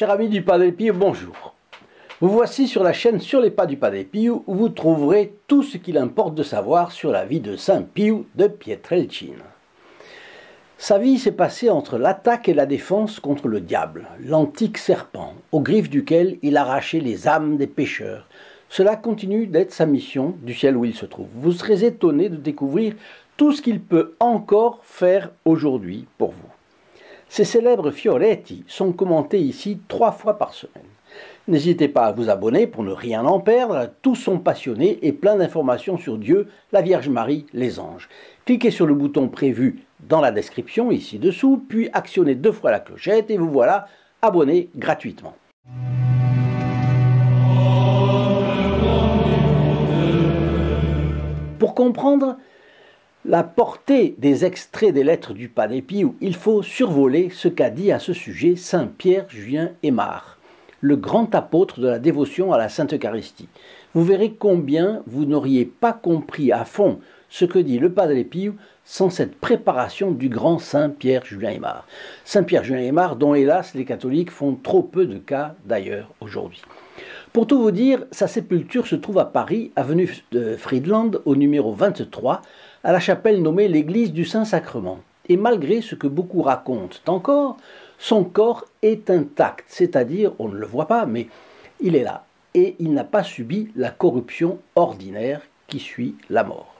chers amis du Padre Pio, bonjour. Vous voici sur la chaîne Sur les pas du Padre Pio où vous trouverez tout ce qu'il importe de savoir sur la vie de Saint Pio de Pietrelcina. Sa vie s'est passée entre l'attaque et la défense contre le diable, l'antique serpent, aux griffes duquel il arrachait les âmes des pécheurs. Cela continue d'être sa mission du ciel où il se trouve. Vous serez étonnés de découvrir tout ce qu'il peut encore faire aujourd'hui pour vous. Ces célèbres fioretti sont commentés ici 3 fois par semaine. N'hésitez pas à vous abonner pour ne rien en perdre, tous sont passionnés et plein d'informations sur Dieu, la Vierge Marie, les anges. Cliquez sur le bouton prévu dans la description ici dessous, puis actionnez 2 fois la clochette et vous voilà abonné gratuitement. Pour comprendre la portée des extraits des lettres du Padre Pio, il faut survoler ce qu'a dit à ce sujet saint Pierre Julien Aymar, le grand apôtre de la dévotion à la Sainte Eucharistie. Vous verrez combien vous n'auriez pas compris à fond ce que dit le Padre Pio sans cette préparation du grand saint Pierre Julien Aymar. Saint Pierre Julien Aymar, dont hélas les catholiques font trop peu de cas d'ailleurs aujourd'hui. Pour tout vous dire, sa sépulture se trouve à Paris, avenue de Friedland, au numéro 23, à la chapelle nommée l'église du Saint-Sacrement. Et malgré ce que beaucoup racontent encore, son corps est intact, c'est-à-dire, on ne le voit pas, mais il est là. Et il n'a pas subi la corruption ordinaire qui suit la mort.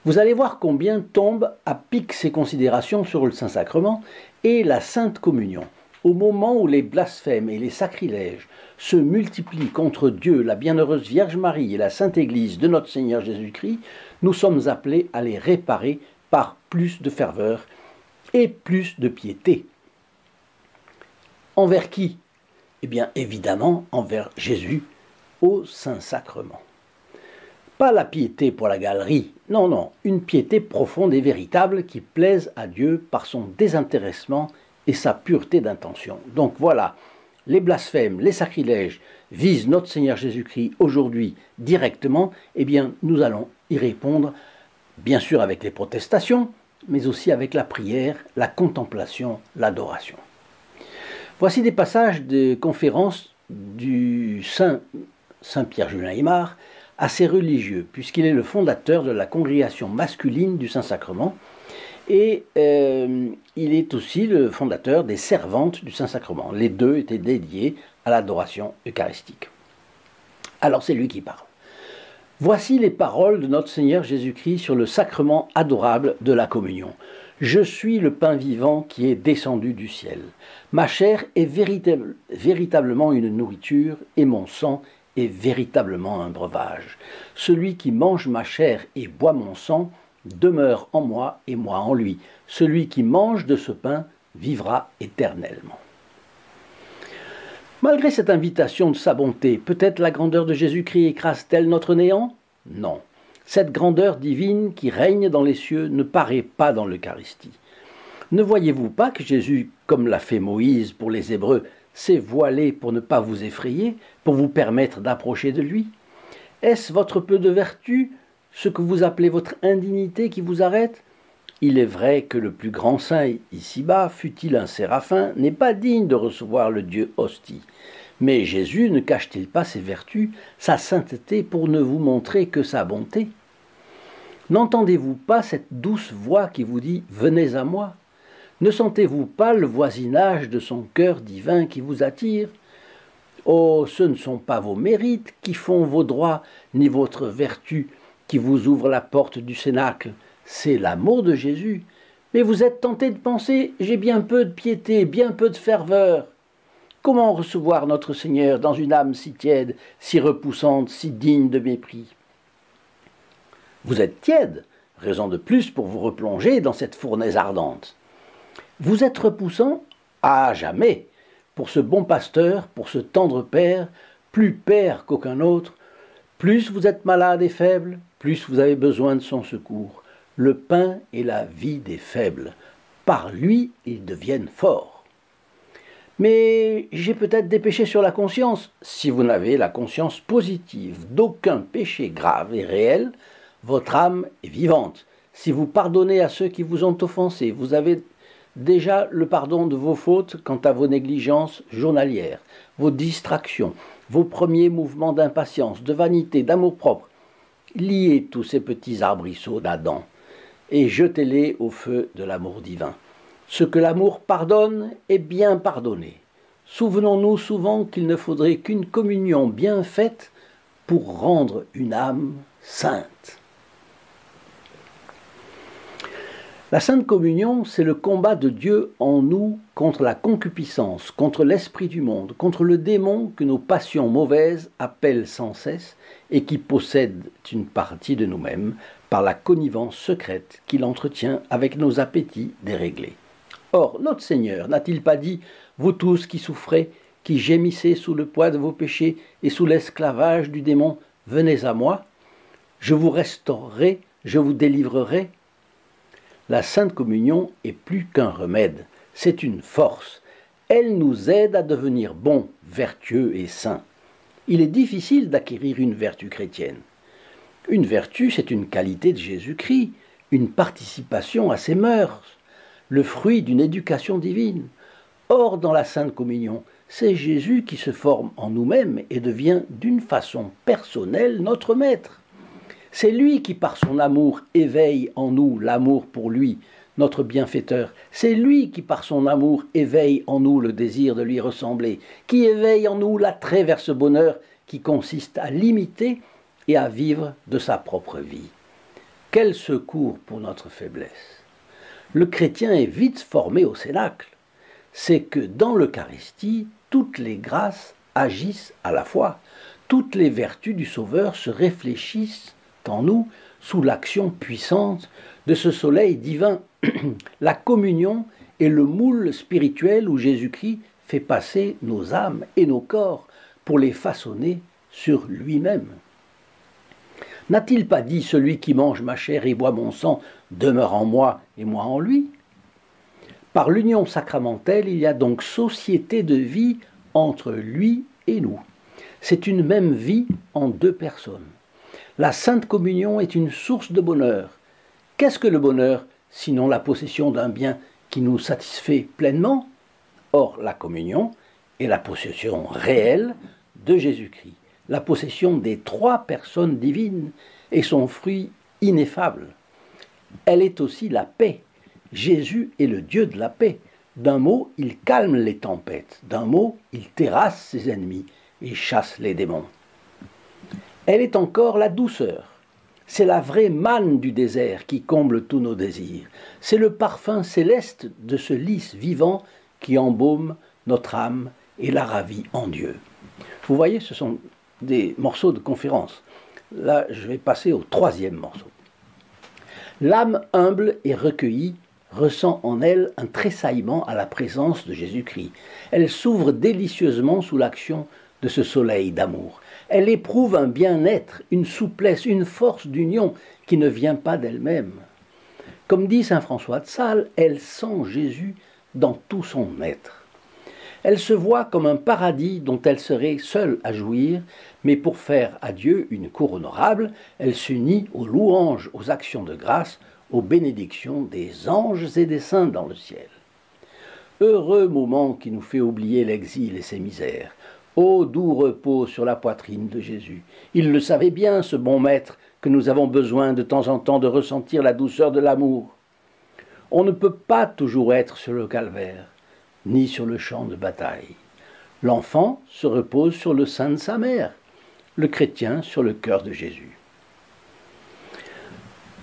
Vous allez voir combien tombent à pic ces considérations sur le Saint-Sacrement et la Sainte Communion. Au moment où les blasphèmes et les sacrilèges se multiplient contre Dieu, la bienheureuse Vierge Marie et la Sainte Église de notre Seigneur Jésus-Christ, nous sommes appelés à les réparer par plus de ferveur et plus de piété. Envers qui? Eh bien, évidemment, envers Jésus au Saint-Sacrement. Pas la piété pour la galerie, non, non, une piété profonde et véritable qui plaise à Dieu par son désintéressement et sa pureté d'intention. Donc voilà, les blasphèmes, les sacrilèges visent notre Seigneur Jésus-Christ aujourd'hui directement, eh bien nous allons y répondre, bien sûr avec les protestations, mais aussi avec la prière, la contemplation, l'adoration. Voici des passages de conférences du Saint Pierre Julien Aymar à ses religieux, puisqu'il est le fondateur de la congrégation masculine du Saint-Sacrement, et il est aussi le fondateur des servantes du Saint-Sacrement. Les deux étaient dédiés à l'adoration eucharistique. Alors c'est lui qui parle. Voici les paroles de notre Seigneur Jésus-Christ sur le sacrement adorable de la communion. Je suis le pain vivant qui est descendu du ciel. Ma chair est véritablement une nourriture et mon sang est véritablement un breuvage. Celui qui mange ma chair et boit mon sang demeure en moi et moi en lui. Celui qui mange de ce pain vivra éternellement. Malgré cette invitation de sa bonté, peut-être la grandeur de Jésus-Christ écrase-t-elle notre néant? Non. Cette grandeur divine qui règne dans les cieux ne paraît pas dans l'Eucharistie. Ne voyez-vous pas que Jésus, comme l'a fait Moïse pour les Hébreux, s'est voilé pour ne pas vous effrayer, pour vous permettre d'approcher de lui? Est-ce votre peu de vertu, ce que vous appelez votre indignité qui vous arrête? Il est vrai que le plus grand saint ici-bas, fût-il un séraphin, n'est pas digne de recevoir le Dieu hostie. Mais Jésus ne cache-t-il pas ses vertus, sa sainteté pour ne vous montrer que sa bonté? N'entendez-vous pas cette douce voix qui vous dit « Venez à moi » ? Ne sentez-vous pas le voisinage de son cœur divin qui vous attire? Oh, ce ne sont pas vos mérites qui font vos droits, ni votre vertu qui vous ouvre la porte du cénacle, c'est l'amour de Jésus. Mais vous êtes tenté de penser « j'ai bien peu de piété, bien peu de ferveur ». Comment recevoir notre Seigneur dans une âme si tiède, si repoussante, si digne de mépris? Vous êtes tiède, raison de plus pour vous replonger dans cette fournaise ardente. Vous êtes repoussant? Ah, jamais! Pour ce bon pasteur, pour ce tendre Père, plus Père qu'aucun autre, plus vous êtes malade et faible, plus vous avez besoin de son secours. Le pain est la vie des faibles. Par lui, ils deviennent forts. Mais j'ai peut-être des péchés sur la conscience. Si vous n'avez la conscience positive d'aucun péché grave et réel, votre âme est vivante. Si vous pardonnez à ceux qui vous ont offensé, vous avez Déjà le pardon de vos fautes quant à vos négligences journalières, vos distractions, vos premiers mouvements d'impatience, de vanité, d'amour-propre. Liez tous ces petits arbrisseaux d'Adam et jetez-les au feu de l'amour divin. Ce que l'amour pardonne est bien pardonné. Souvenons-nous souvent qu'il ne faudrait qu'une communion bien faite pour rendre une âme sainte. La Sainte Communion, c'est le combat de Dieu en nous contre la concupiscence, contre l'esprit du monde, contre le démon que nos passions mauvaises appellent sans cesse et qui possède une partie de nous-mêmes par la connivence secrète qu'il entretient avec nos appétits déréglés. Or, notre Seigneur n'a-t-il pas dit « Vous tous qui souffrez, qui gémissez sous le poids de vos péchés et sous l'esclavage du démon, venez à moi, je vous restaurerai, je vous délivrerai ». La Sainte Communion est plus qu'un remède, c'est une force. Elle nous aide à devenir bons, vertueux et saints. Il est difficile d'acquérir une vertu chrétienne. Une vertu, c'est une qualité de Jésus-Christ, une participation à ses mœurs, le fruit d'une éducation divine. Or, dans la Sainte Communion, c'est Jésus qui se forme en nous-mêmes et devient d'une façon personnelle notre maître. C'est lui qui, par son amour, éveille en nous l'amour pour lui, notre bienfaiteur. C'est lui qui, par son amour, éveille en nous le désir de lui ressembler, qui éveille en nous l'attrait vers ce bonheur qui consiste à l'imiter et à vivre de sa propre vie. Quel secours pour notre faiblesse! Le chrétien est vite formé au cénacle. C'est que dans l'Eucharistie, toutes les grâces agissent à la fois. Toutes les vertus du Sauveur se réfléchissent en nous sous l'action puissante de ce soleil divin. La communion est le moule spirituel où Jésus-Christ fait passer nos âmes et nos corps pour les façonner sur lui-même. N'a-t-il pas dit « Celui qui mange ma chair et boit mon sang demeure en moi et moi en lui » Par l'union sacramentelle, il y a donc société de vie entre lui et nous. C'est une même vie en deux personnes. La Sainte Communion est une source de bonheur. Qu'est-ce que le bonheur, sinon la possession d'un bien qui nous satisfait pleinement? Or, la communion est la possession réelle de Jésus-Christ, la possession des trois personnes divines et son fruit ineffable. Elle est aussi la paix. Jésus est le Dieu de la paix. D'un mot, il calme les tempêtes. D'un mot, il terrasse ses ennemis et chasse les démons. Elle est encore la douceur. C'est la vraie manne du désert qui comble tous nos désirs. C'est le parfum céleste de ce lys vivant qui embaume notre âme et la ravit en Dieu. Vous voyez, ce sont des morceaux de conférence. Là, je vais passer au troisième morceau. L'âme humble et recueillie ressent en elle un tressaillement à la présence de Jésus-Christ. Elle s'ouvre délicieusement sous l'action de ce soleil d'amour. Elle éprouve un bien-être, une souplesse, une force d'union qui ne vient pas d'elle-même. Comme dit saint François de Sales, elle sent Jésus dans tout son être. Elle se voit comme un paradis dont elle serait seule à jouir, mais pour faire à Dieu une cour honorable, elle s'unit aux louanges, aux actions de grâce, aux bénédictions des anges et des saints dans le ciel. Heureux moment qui nous fait oublier l'exil et ses misères. Ô doux repos sur la poitrine de Jésus. Il le savait bien, ce bon maître, que nous avons besoin de temps en temps de ressentir la douceur de l'amour. On ne peut pas toujours être sur le calvaire, ni sur le champ de bataille. L'enfant se repose sur le sein de sa mère, le chrétien sur le cœur de Jésus.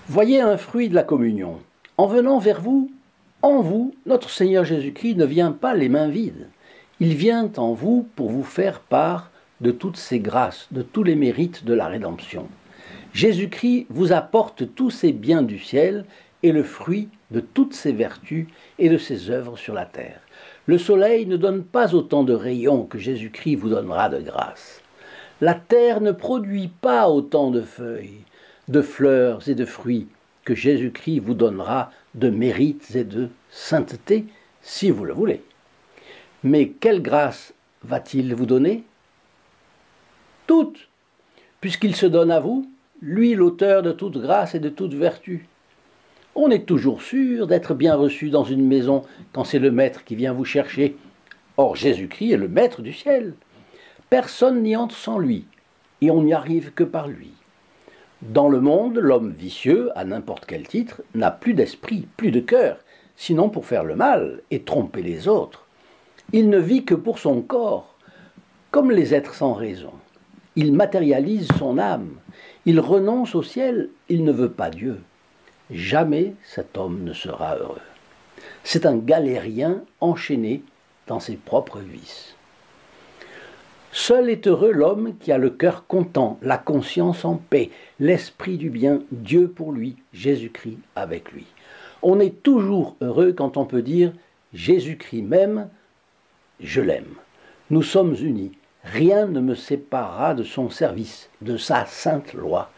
Voyez un fruit de la communion. En venant vers vous, en vous, notre Seigneur Jésus-Christ ne vient pas les mains vides. Il vient en vous pour vous faire part de toutes ces grâces, de tous les mérites de la rédemption. Jésus-Christ vous apporte tous ces biens du ciel et le fruit de toutes ses vertus et de ses œuvres sur la terre. Le soleil ne donne pas autant de rayons que Jésus-Christ vous donnera de grâce. La terre ne produit pas autant de feuilles, de fleurs et de fruits que Jésus-Christ vous donnera de mérites et de sainteté, si vous le voulez. Mais quelle grâce va-t-il vous donner? Toutes, puisqu'il se donne à vous, lui l'auteur de toute grâce et de toute vertu. On est toujours sûr d'être bien reçu dans une maison quand c'est le maître qui vient vous chercher. Or, Jésus-Christ est le maître du ciel. Personne n'y entre sans lui, et on n'y arrive que par lui. Dans le monde, l'homme vicieux, à n'importe quel titre, n'a plus d'esprit, plus de cœur, sinon pour faire le mal et tromper les autres. Il ne vit que pour son corps, comme les êtres sans raison. Il matérialise son âme, il renonce au ciel, il ne veut pas Dieu. Jamais cet homme ne sera heureux. C'est un galérien enchaîné dans ses propres vices. Seul est heureux l'homme qui a le cœur content, la conscience en paix, l'esprit du bien, Dieu pour lui, Jésus-Christ avec lui. On est toujours heureux quand on peut dire « Jésus-Christ m'aime, je l'aime ». Nous sommes unis, rien ne me séparera de son service, de sa sainte loi.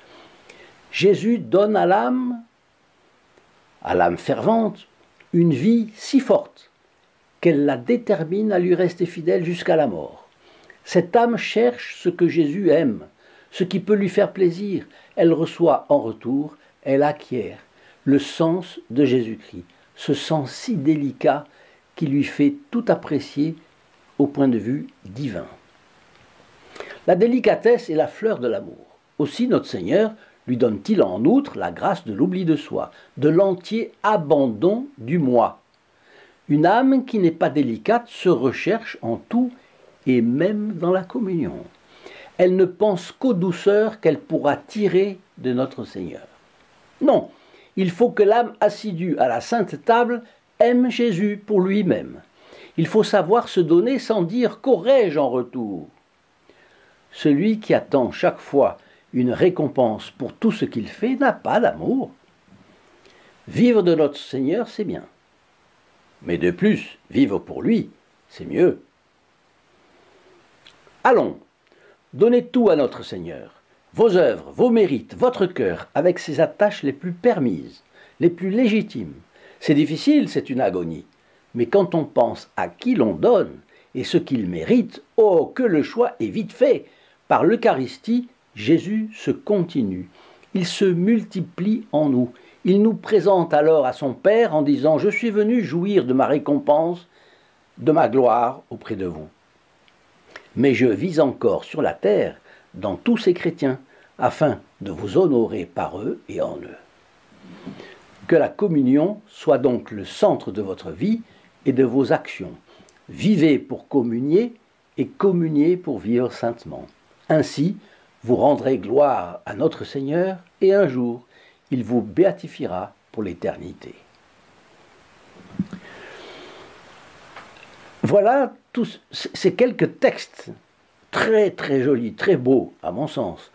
Jésus donne à l'âme fervente, une vie si forte qu'elle la détermine à lui rester fidèle jusqu'à la mort. Cette âme cherche ce que Jésus aime, ce qui peut lui faire plaisir. Elle reçoit en retour, elle acquiert le sens de Jésus-Christ, ce sens si délicat qui lui fait tout apprécier au point de vue divin. La délicatesse est la fleur de l'amour. Aussi notre Seigneur lui donne-t-il en outre la grâce de l'oubli de soi, de l'entier abandon du moi. Une âme qui n'est pas délicate se recherche en tout et même dans la communion. Elle ne pense qu'aux douceurs qu'elle pourra tirer de notre Seigneur. Non, il faut que l'âme assidue à la sainte table aime Jésus pour lui-même. Il faut savoir se donner sans dire qu'aurai-je en retour. Celui qui attend chaque fois une récompense pour tout ce qu'il fait n'a pas d'amour. Vivre de notre Seigneur, c'est bien. Mais de plus, vivre pour lui, c'est mieux. Allons, donnez tout à notre Seigneur, vos œuvres, vos mérites, votre cœur, avec ses attaches les plus permises, les plus légitimes. C'est difficile, c'est une agonie. Mais quand on pense à qui l'on donne et ce qu'il mérite, oh, que le choix est vite fait. Par l'Eucharistie, Jésus se continue. Il se multiplie en nous. Il nous présente alors à son Père en disant « Je suis venu jouir de ma récompense, de ma gloire auprès de vous. Mais je vis encore sur la terre, dans tous ces chrétiens, afin de vous honorer par eux et en eux. » Que la communion soit donc le centre de votre vie et de vos actions. Vivez pour communier et communiez pour vivre saintement. Ainsi, vous rendrez gloire à notre Seigneur et un jour, il vous béatifiera pour l'éternité. Voilà tous ces quelques textes très très jolis, très beaux à mon sens,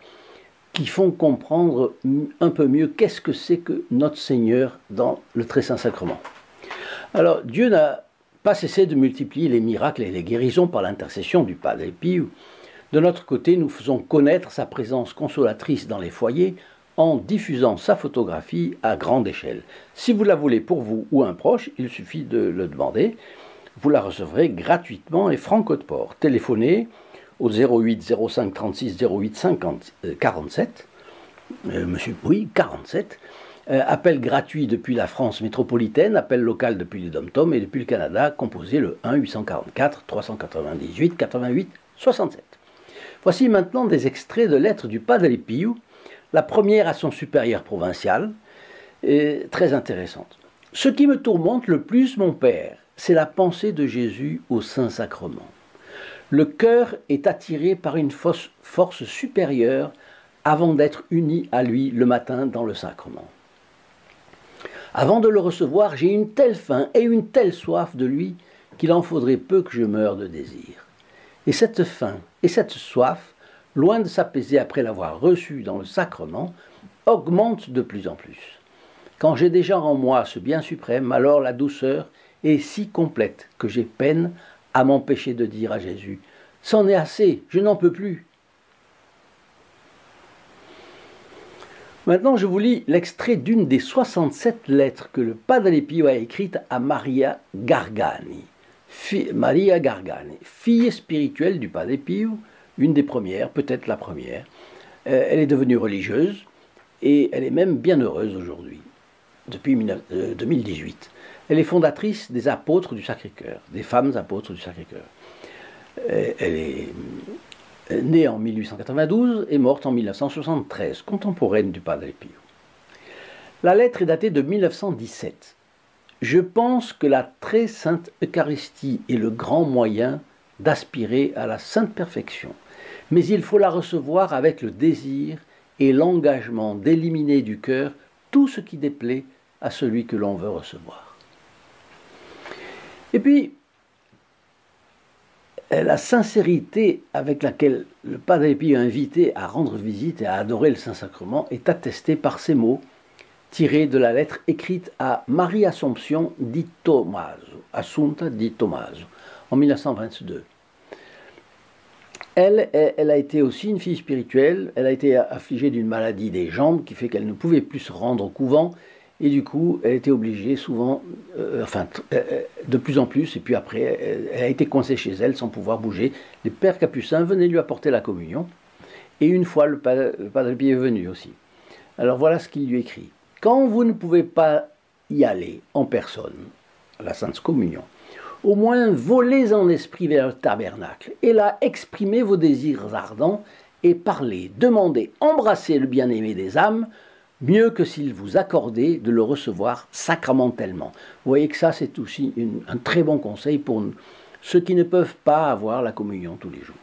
qui font comprendre un peu mieux qu'est-ce que c'est que notre Seigneur dans le Très Saint Sacrement. Alors Dieu n'a pas cessé de multiplier les miracles et les guérisons par l'intercession du Padre Pio. De notre côté, nous faisons connaître sa présence consolatrice dans les foyers en diffusant sa photographie à grande échelle. Si vous la voulez pour vous ou un proche, il suffit de le demander. Vous la recevrez gratuitement et franco de port. Téléphonez au 08 05 36 08 50 47. Monsieur, oui, 47. Appel gratuit depuis la France métropolitaine, appel local depuis les DOM-TOM et depuis le Canada, composez le 1 844 398 88 67. Voici maintenant des extraits de lettres du Padre Pio, la première à son supérieur provincial, très intéressante. Ce qui me tourmente le plus, mon Père, c'est la pensée de Jésus au Saint-Sacrement. Le cœur est attiré par une force supérieure avant d'être uni à lui le matin dans le sacrement. Avant de le recevoir, j'ai une telle faim et une telle soif de lui qu'il en faudrait peu que je meure de désir. Et cette faim et cette soif, loin de s'apaiser après l'avoir reçu dans le sacrement, augmentent de plus en plus. Quand j'ai déjà en moi ce bien suprême, alors la douceur est si complète que j'ai peine à m'empêcher de dire à Jésus « C'en est assez, je n'en peux plus ». Maintenant, je vous lis l'extrait d'une des 67 lettres que le Padre Pio a écrites à Maria Gargani. Maria Gargani, fille spirituelle du Padre Pio, une des premières, peut-être la première. Elle est devenue religieuse et elle est même bien heureuse aujourd'hui. depuis 2018. Elle est fondatrice des apôtres du Sacré-Cœur, des femmes apôtres du Sacré-Cœur. Elle est née en 1892 et morte en 1973, contemporaine du Padre Pio. La lettre est datée de 1917. Je pense que la très sainte Eucharistie est le grand moyen d'aspirer à la sainte perfection, mais il faut la recevoir avec le désir et l'engagement d'éliminer du cœur tout ce qui déplaît à celui que l'on veut recevoir. Et puis, la sincérité avec laquelle le Padre Pio a invité à rendre visite et à adorer le Saint-Sacrement est attestée par ces mots tirés de la lettre écrite à Marie Assumption di Tommaso, Assunta di Tommaso, en 1922. Elle a été aussi une fille spirituelle, elle a été affligée d'une maladie des jambes qui fait qu'elle ne pouvait plus se rendre au couvent, et du coup, elle était obligée souvent, de plus en plus, et puis après, elle a été coincée chez elle sans pouvoir bouger. Les pères capucins venaient lui apporter la communion, et une fois, le Padre Pio est venu aussi. Alors voilà ce qu'il lui écrit. Quand vous ne pouvez pas y aller en personne, à la Sainte Communion, au moins volez en esprit vers le tabernacle, et là, exprimez vos désirs ardents, et parlez, demandez, embrassez le bien-aimé des âmes, mieux que s'il vous accordait de le recevoir sacramentellement. Vous voyez que ça, c'est aussi un très bon conseil pour ceux qui ne peuvent pas avoir la communion tous les jours.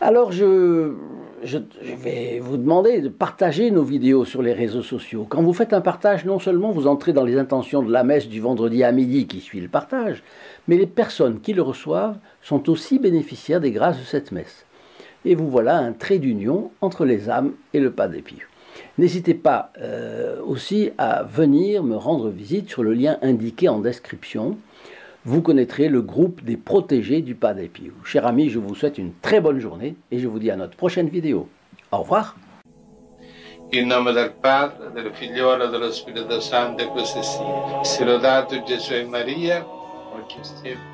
Alors, je vais vous demander de partager nos vidéos sur les réseaux sociaux. Quand vous faites un partage, non seulement vous entrez dans les intentions de la messe du vendredi à midi qui suit le partage, mais les personnes qui le reçoivent sont aussi bénéficiaires des grâces de cette messe. Et vous voilà un trait d'union entre les âmes et le Padre Pio. N'hésitez pas aussi à venir me rendre visite sur le lien indiqué en description. Vous connaîtrez le groupe des protégés du Padre Pio. Chers amis, je vous souhaite une très bonne journée et je vous dis à notre prochaine vidéo. Au revoir. In nome del Padre, del Figliolo e dello Spirito Santo, e così sia. Sia lodato Gesù e Maria, oggi e sempre.